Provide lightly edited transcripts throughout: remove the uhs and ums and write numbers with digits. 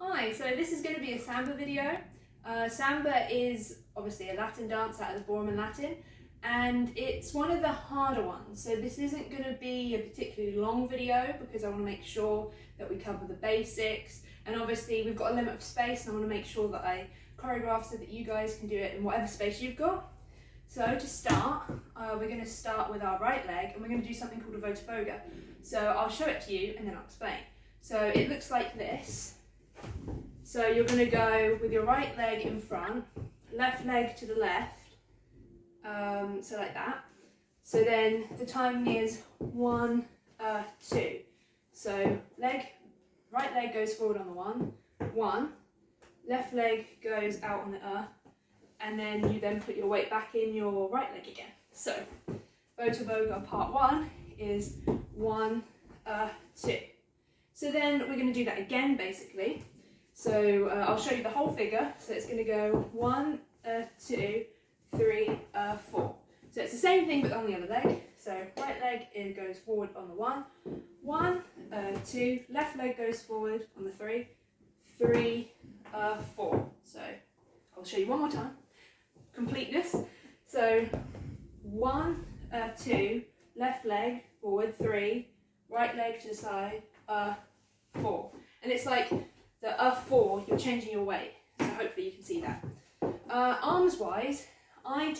Hi, so this is going to be a Samba video. Samba is obviously a Latin dance out of the ballroom in Latin, and it's one of the harder ones. So this isn't going to be a particularly long video because I want to make sure that we cover the basics, and obviously we've got a limit of space and I want to make sure that I choreograph so that you guys can do it in whatever space you've got. So to start, we're going to start with our right leg and we're going to do something called a Volta. So I'll show it to you and then I'll explain. So it looks like this. So you're going to go with your right leg in front, left leg to the left, so like that. So then the timing is 1, 2. So right leg goes forward on the 1, left leg goes out on the and then you then put your weight back in your right leg again. So Volta part 1 is 1, 2. So then we're going to do that again basically. So I'll show you the whole figure. So it's going to go 1, 2, 3, 4. So it's the same thing but on the other leg. So right leg goes forward on the 1, 2, left leg goes forward on the 3, 4. So I'll show you one more time. Completeness. So 1, 2, left leg forward, 3, right leg to the side, 4. And it's like the 4, you're changing your weight. So hopefully you can see that. Arms wise, I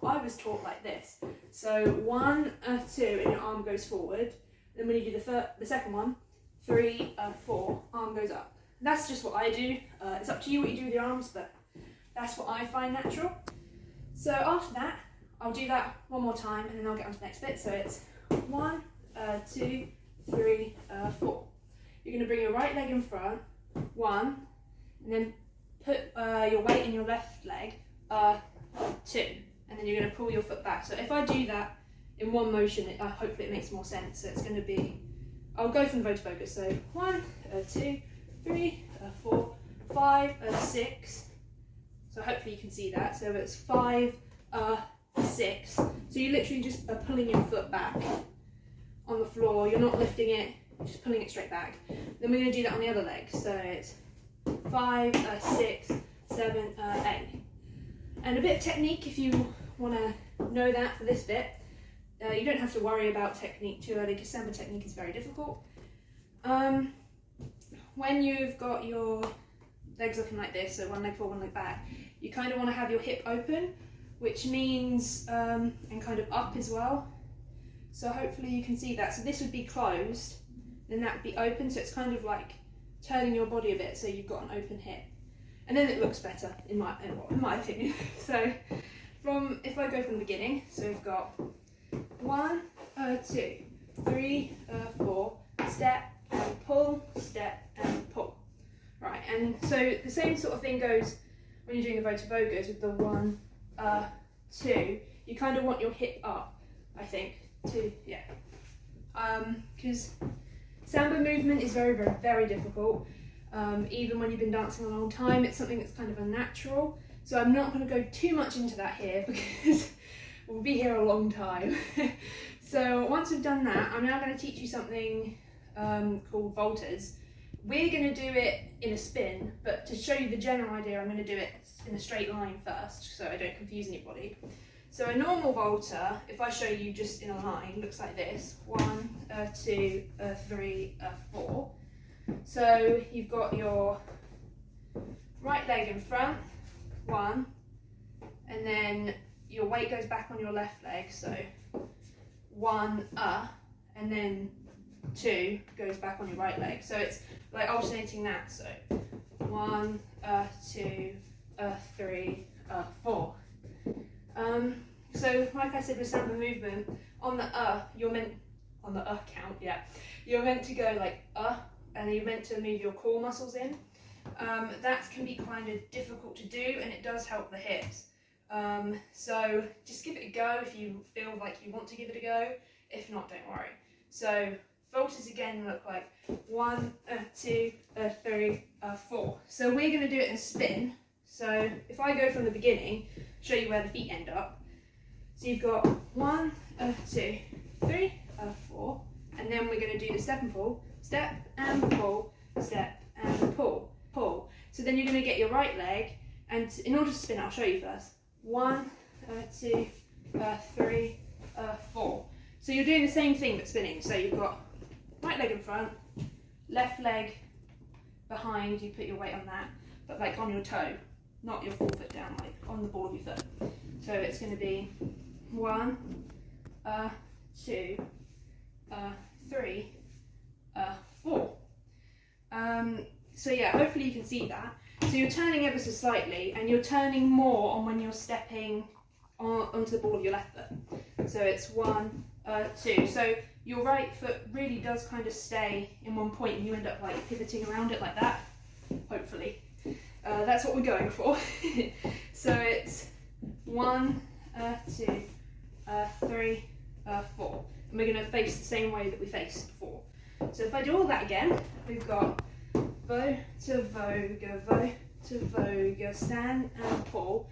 was taught like this. So 1, 2, and your arm goes forward. Then when you do the second one, 3, 4, arm goes up. That's just what I do. It's up to you what you do with your arms, but that's what I find natural. So after that, I'll do that one more time and then I'll get on to the next bit. So it's 1, 2, 3, 4. You're going to bring your right leg in front, 1, and then put your weight in your left leg, 2, and then you're going to pull your foot back. So if I do that in one motion, hopefully it makes more sense. So it's going to be, I'll go from the Volta focus. So 1, 2, 3, 4, 5, 6. So hopefully you can see that. So it's 5, 6. So you literally just are pulling your foot back on the floor. You're not lifting it, just pulling it straight back. Then we're going to do that on the other leg. So it's 5, 6, 7, 8. And a bit of technique if you want to know that for this bit. You don't have to worry about technique too early because Samba technique is very difficult. When you've got your legs looking like this, so one leg forward, one leg back, you kind of want to have your hip open, which means, and kind of up as well. So hopefully you can see that. So this would be closed, then that would be open, so it's kind of like turning your body a bit so you've got an open hip. And then it looks better, in my opinion. So if I go from the beginning, so we've got 1, 2, 3, 4, step and pull, step and pull. Right, and so the same sort of thing goes when you're doing the Volta with the 1, 2. You kind of want your hip up, I think, because Samba movement is very, very, very difficult. Even when you've been dancing a long time, it's something that's kind of unnatural. So I'm not going to go too much into that here because we'll be here a long time. So once we've done that, I'm now going to teach you something called Voltas. We're going to do it in a spin, but to show you the general idea, I'm going to do it in a straight line first, so I don't confuse anybody. So a normal Volta, if I show you just in a line, looks like this. 1, 2, 3, 4. So you've got your right leg in front, 1, and then your weight goes back on your left leg, so 1, and then 2 goes back on your right leg. So it's like alternating that. So 1, 2, 3, 4. So like I said with Samba movement, on the you're meant, on the count, you're meant to go like and you're meant to move your core muscles in. That can be kind of difficult to do and it does help the hips. So just give it a go if you feel like you want to give it a go. If not, don't worry. So Voltas again look like 1, 2, 3, 4. So we're going to do it in a spin. So if I go from the beginning, show you where the feet end up. So you've got 1, 2, 3, 4, and then we're going to do the step and pull, step and pull, step and pull. So then you're going to get your right leg, and in order to spin it, I'll show you first. 1, 2, 3, 4. So you're doing the same thing but spinning. So you've got right leg in front, left leg behind, you put your weight on that, but like on your toe, not your forefoot down, like on the ball of your foot. So it's going to be 1, 2, 3, 4. So yeah, hopefully you can see that. So you're turning ever so slightly, and you're turning more on when you're stepping onto the ball of your left foot. So it's 1, 2. So your right foot really does kind of stay in one point, and you end up like pivoting around it like that, hopefully. That's what we're going for. So it's 1, 2, 3, 4. And we're going to face the same way that we faced before. So if I do all that again, we've got vo to voga, vo to voga, stand and pull,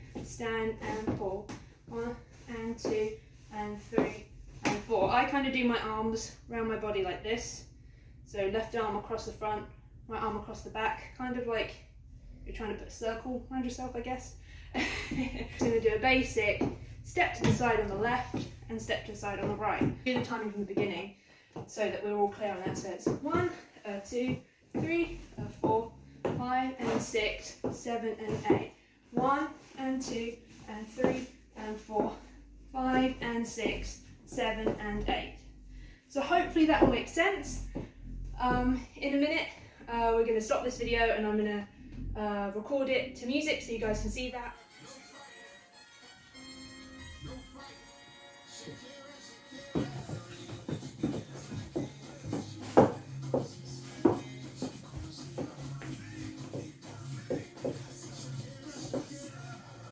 1 and 2 and 3 and 4. I kind of do my arms around my body like this. So left arm across the front, right arm across the back, kind of like you're trying to put a circle around yourself, I guess. I'm going to do a basic step to the side on the left and step to the side on the right. Do the timing from the beginning so that we're all clear on that. So it's 1, 2, 3, 4, 5 and 6, 7 and 8. 1 and 2 and 3 and 4, 5 and 6, 7 and 8. So hopefully that will make sense. In a minute we're going to stop this video and I'm going to record it to music so you guys can see that.